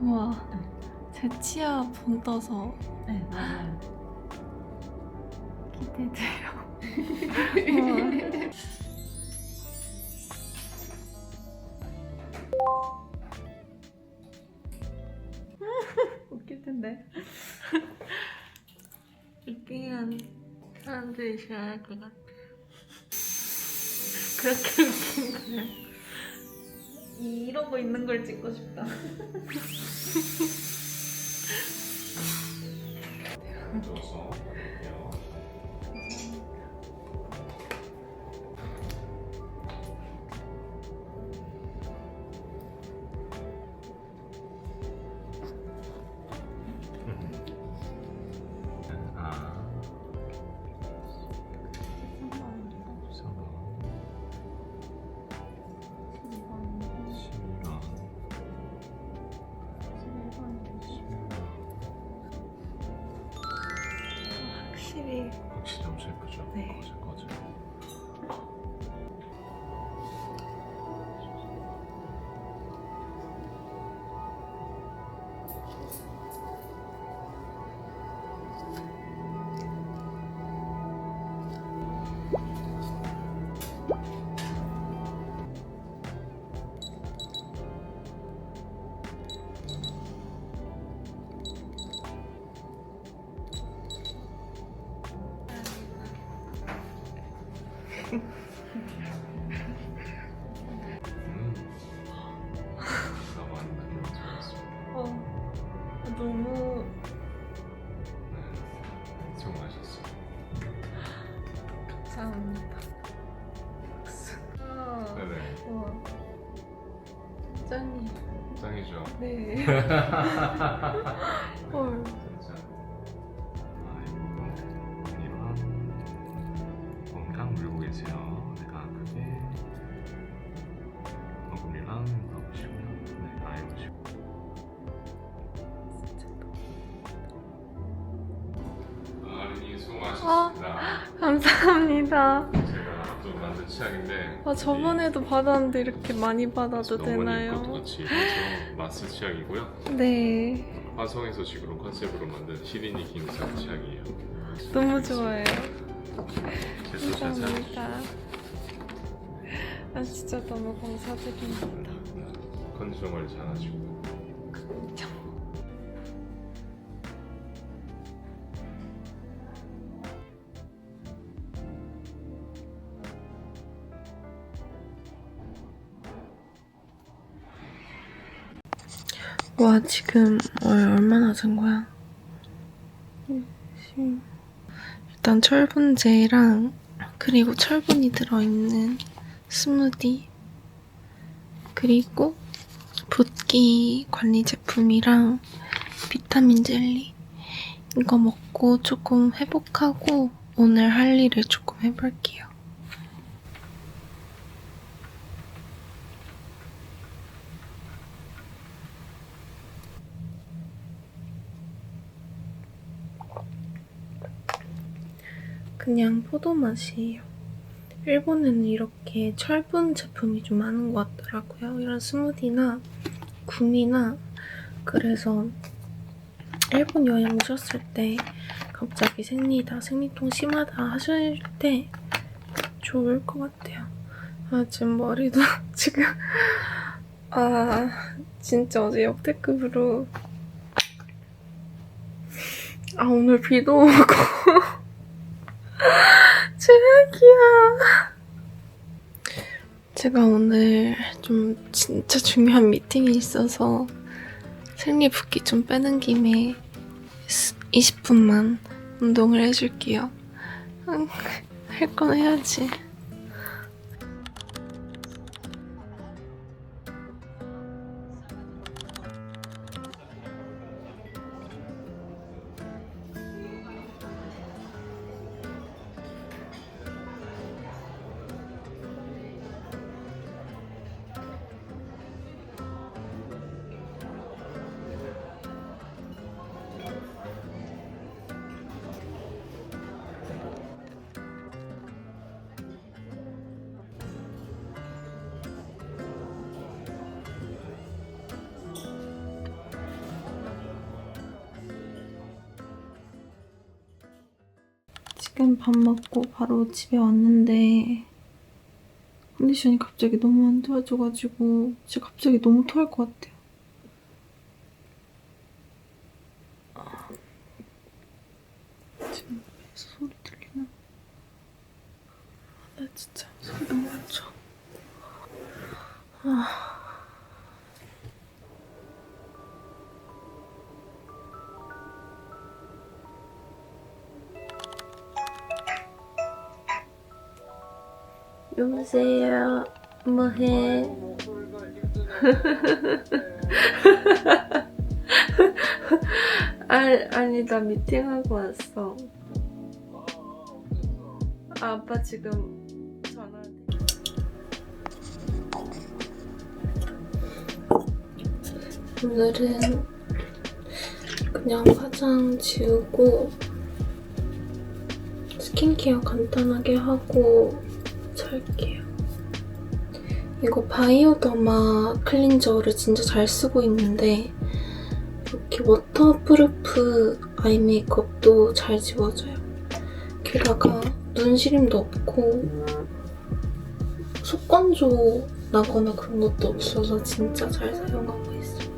우와, 제 치아 본 떠서 네, 맞아요. 기대돼요. 웃길 텐데. 웃기면 사람들이 싫어할 것 같아. 그렇게 웃긴 거야. 이러고 있는 걸 찍고 싶다. 확실히 엄청 예쁘죠? 네. 거즈. 너무 정말 맛있어. 감사합니다. 네네. 우와. 짱이에요. 짱이죠. 네. 헐. 진짜. 이거 몸이랑 물고 계세요. 내가 크게 얼굴이랑 물어보시고요. 네, 아예 보시고. 아린이 수고하셨습니다. 감사합니다. 제가 또 만든 치약인데 저번에도 받았는데 이렇게 많이 받아도 것도 되나요? 같이 해서 마스 치약이고요. 네. 화성에서 지금 컨셉으로 만든 시리니 김상 치약이에요. 너무 좋아요. 계속 잘 감사합니다. 진짜 너무 감사드립니다. 컨디션 관리 잘하시고. 와, 지금 얼마나 잔 거야? 일단 철분제랑 그리고 철분이 들어있는 스무디 그리고 붓기 관리 제품이랑 비타민 젤리 이거 먹고 조금 회복하고 오늘 할 일을 조금 해볼게요. 그냥 포도 맛이에요. 일본에는 이렇게 철분 제품이 좀 많은 것 같더라고요. 이런 스무디나 구미나 그래서 일본 여행 오셨을 때 갑자기 생리통 심하다 하실 때 좋을 것 같아요. 아, 지금 머리도 지금 진짜 어제 역대급으로 오늘 비도 오고 최악이야. 제가 오늘 좀 진짜 중요한 미팅이 있어서 생리 붓기 좀 빼는 김에 20분만 운동을 해줄게요. 할 건 해야지. 지금 밥 먹고 바로 집에 왔는데 컨디션이 갑자기 너무 안 좋아져가지고 진짜 갑자기 너무 토할 것 같아요. 지금 소리 들리나? 나 진짜 소리 너무 안 좋아. 여보세요. 뭐해? 아니 나 미팅하고 왔어. 아빠 지금 전화. 오늘은 그냥 화장 지우고 스킨케어 간단하게 하고 잘게요. 이거 바이오더마 클린저를 진짜 잘 쓰고 있는데 이렇게 워터프루프 아이 메이크업도 잘 지워져요. 게다가 눈시림도 없고 속건조 나거나 그런 것도 없어서 진짜 잘 사용하고 있습니다.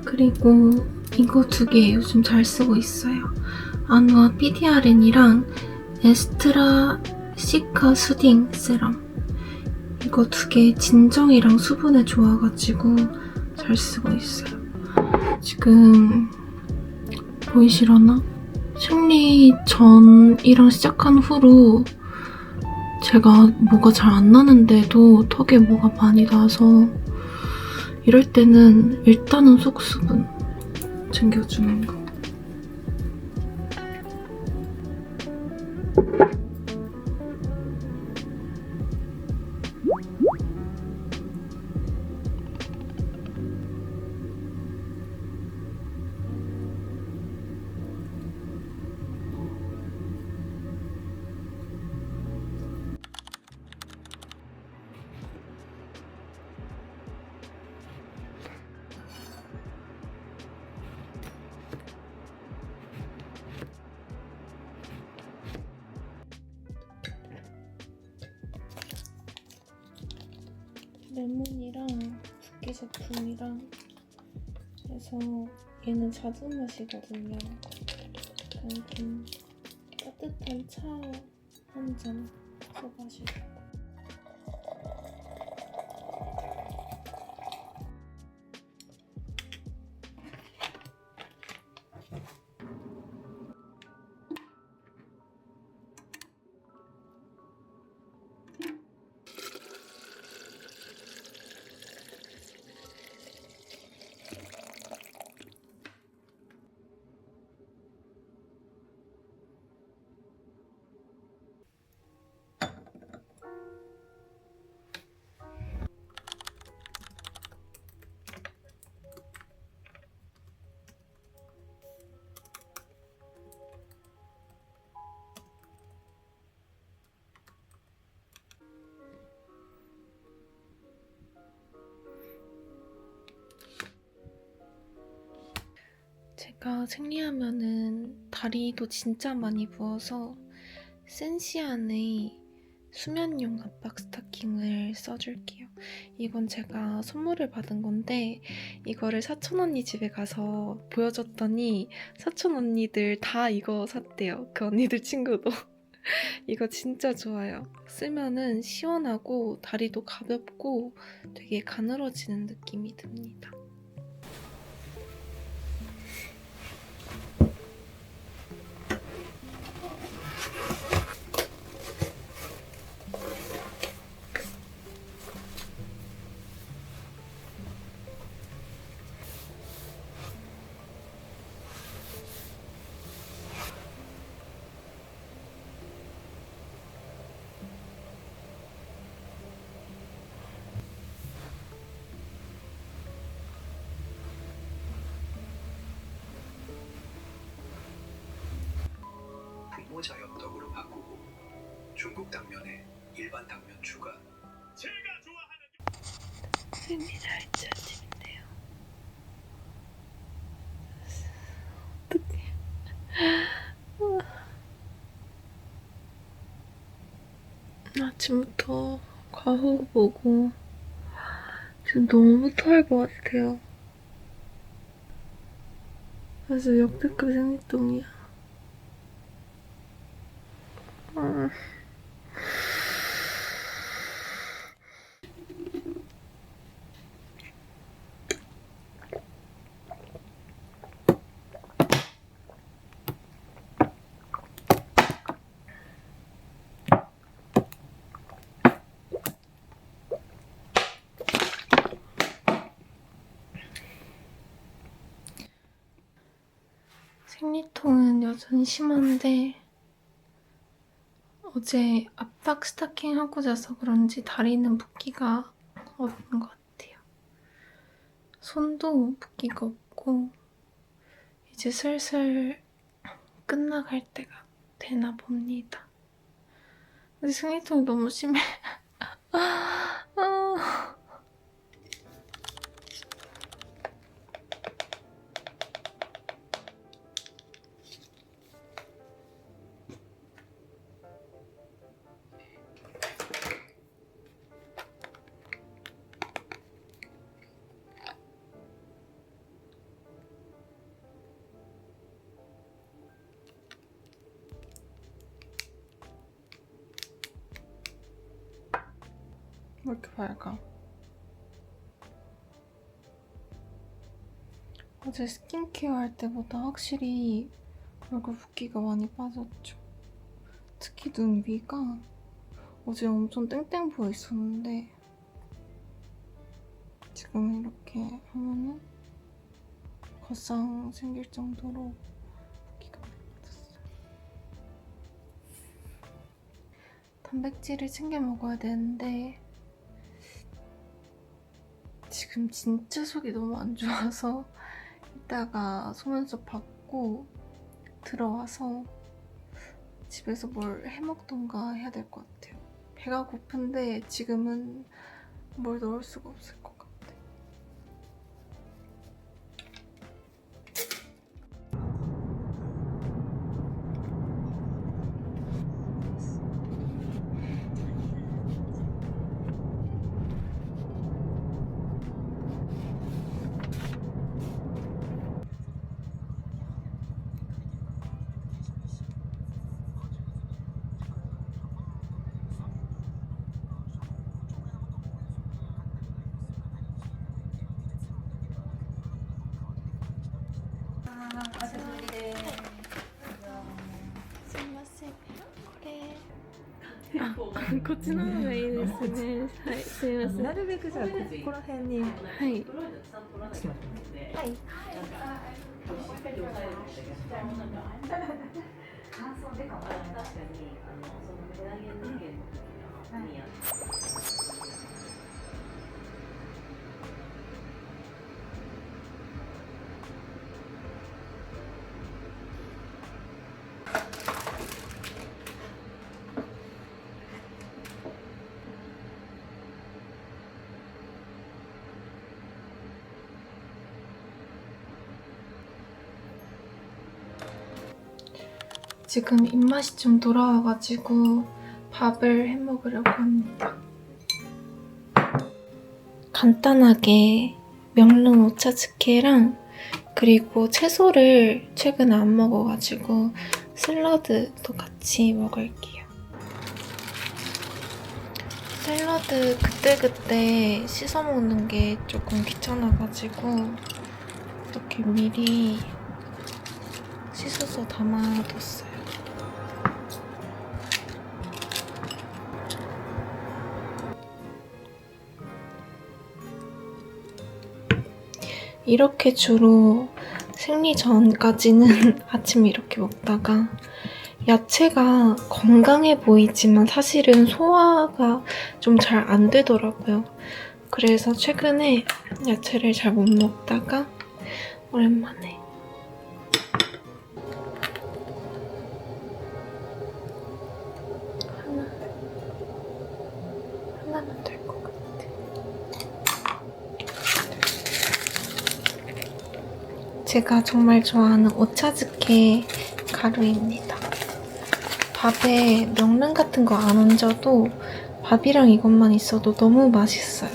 그리고 이거 두 개 요즘 잘 쓰고 있어요. 아누아 PDRN이랑 에스트라 시카 수딩 세럼. 이거 두 개 진정이랑 수분에 좋아가지고 잘 쓰고 있어요. 지금 보이시려나? 생리 전이랑 시작한 후로 제가 뭐가 잘 안 나는데도 턱에 뭐가 많이 나서 이럴 때는 일단은 속수분 챙겨주는 거. 레몬이랑 붓기 제품이랑 해서 얘는 자두 맛이거든요. 좀 따뜻한 차 한 잔 해서 마시고 제가 생리하면은 다리도 진짜 많이 부어서 센시안의 수면용 압박 스타킹을 써줄게요. 이건 제가 선물을 받은 건데 이거를 사촌 언니 집에 가서 보여줬더니 사촌 언니들 다 이거 샀대요. 그 언니들 친구도. 이거 진짜 좋아요. 쓰면은 시원하고 다리도 가볍고 되게 가늘어지는 느낌이 듭니다. 분모자 엽떡으로 바꾸고 중국 당면에 일반 당면 추가. 제가 좋아하는 숨이 잘 젖히는데요. 어떡해. 아침부터 과호흡 오고 지금 너무 토할 것 같아요. 그래서 역대급 생리통이야. 생리통은 여전히 심한데 어제 압박 스타킹 하고 자서 그런지 다리는 붓기가 없는 것 같아요. 손도 붓기가 없고 이제 슬슬 끝나갈 때가 되나 봅니다. 근데 생리통이 너무 심해. 왜 이렇게 밝아? 어제 스킨케어 할 때보다 확실히 얼굴 붓기가 많이 빠졌죠. 특히 눈 위가 어제 엄청 땡땡 부어 있었는데 지금 이렇게 하면은 겉상 생길 정도로 붓기가 많이 빠졌어요. 단백질을 챙겨 먹어야 되는데 지금 진짜 속이 너무 안 좋아서 이따가 속눈썹 받고 들어와서 집에서 뭘 해먹던가 해야 될 것 같아요. 배가 고픈데 지금은 뭘 넣을 수가 없을 것 같아.こっちの方がいいですね。はい、すいません。なるべくじゃあここら辺に。はい。 지금 입맛이 좀 돌아와가지고 밥을 해먹으려고 합니다. 간단하게 명륜 오차즈케랑 그리고 채소를 최근에 안 먹어가지고 샐러드도 같이 먹을게요. 샐러드 그때그때 씻어 먹는 게 조금 귀찮아가지고 이렇게 미리 씻어서 담아뒀어요. 이렇게 주로 생리 전까지는 아침 이렇게 먹다가 야채가 건강해 보이지만 사실은 소화가 좀 잘 안 되더라고요. 그래서 최근에 야채를 잘 못 먹다가 오랜만에 하나만 될 것 같아. 제가 정말 좋아하는 오차즈케 가루입니다. 밥에 명륜 같은 거 안 얹어도 밥이랑 이것만 있어도 너무 맛있어요.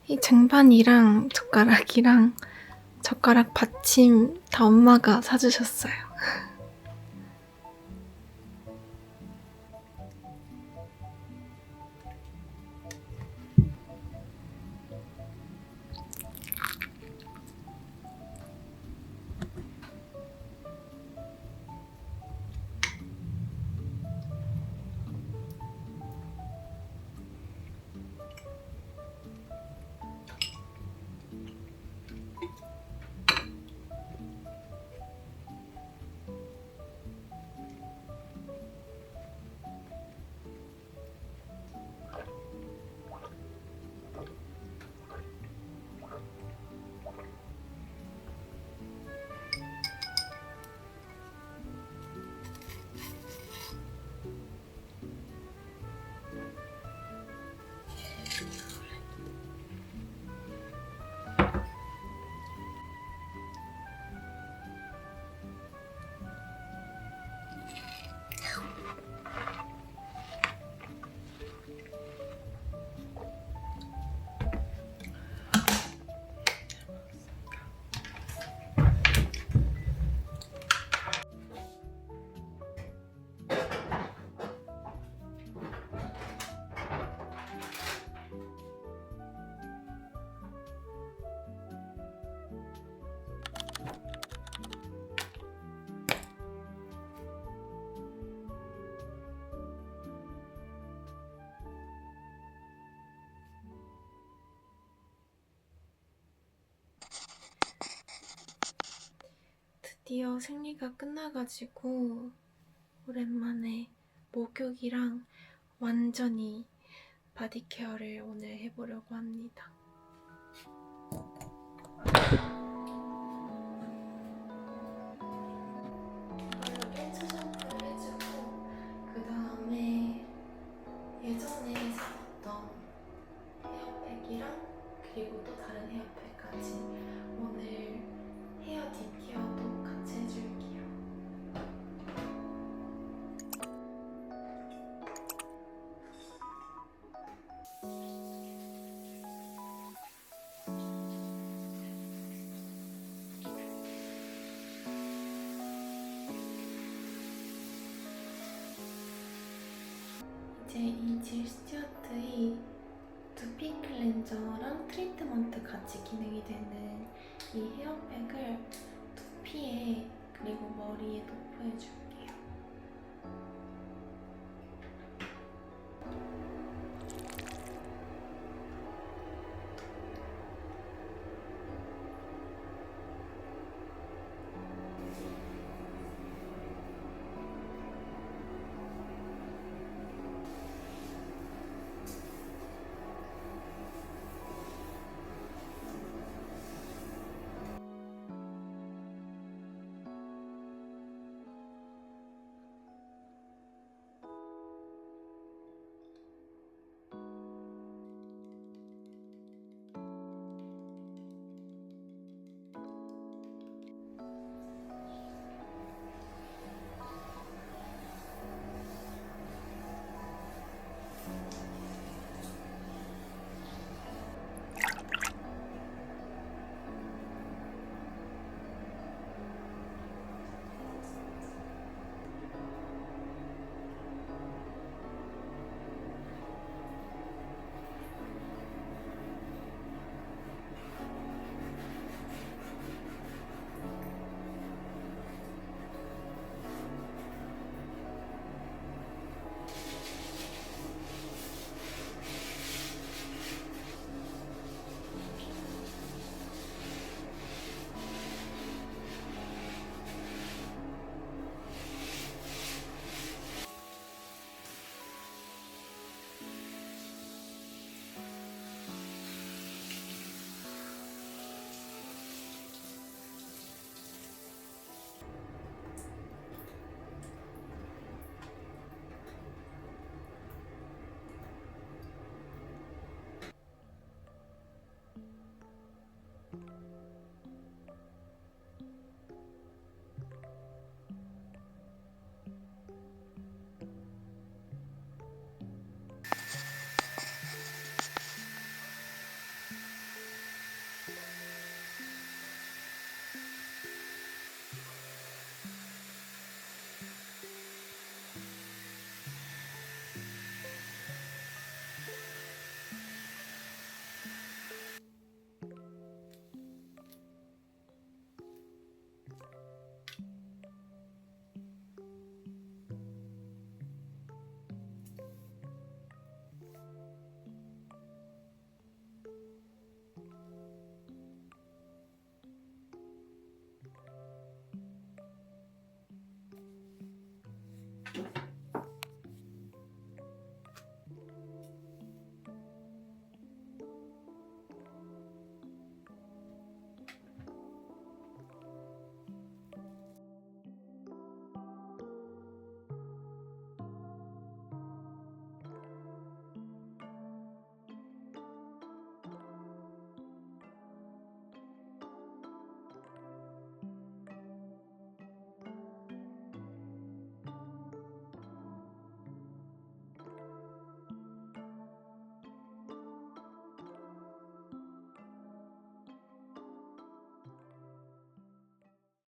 이 쟁반이랑 젓가락이랑 젓가락 받침 다 엄마가 사주셨어요. 드디어 생리가 끝나가지고 오랜만에 목욕이랑 완전히 바디케어를 오늘 해보려고 합니다. 이걸로 1차 샴푸를 해주고 그 다음에 예전에 사봤던 헤어팩이랑 그리고 또 다른 헤어팩까지 오늘 헤어 딥케어도 같이 해줄게요. 이제 이 질 스튜어트의 두피 클렌저랑 트리트먼트 같이 기능이 되는 이 헤어팩을 두피에 그리고 머리에 도포해줄게요.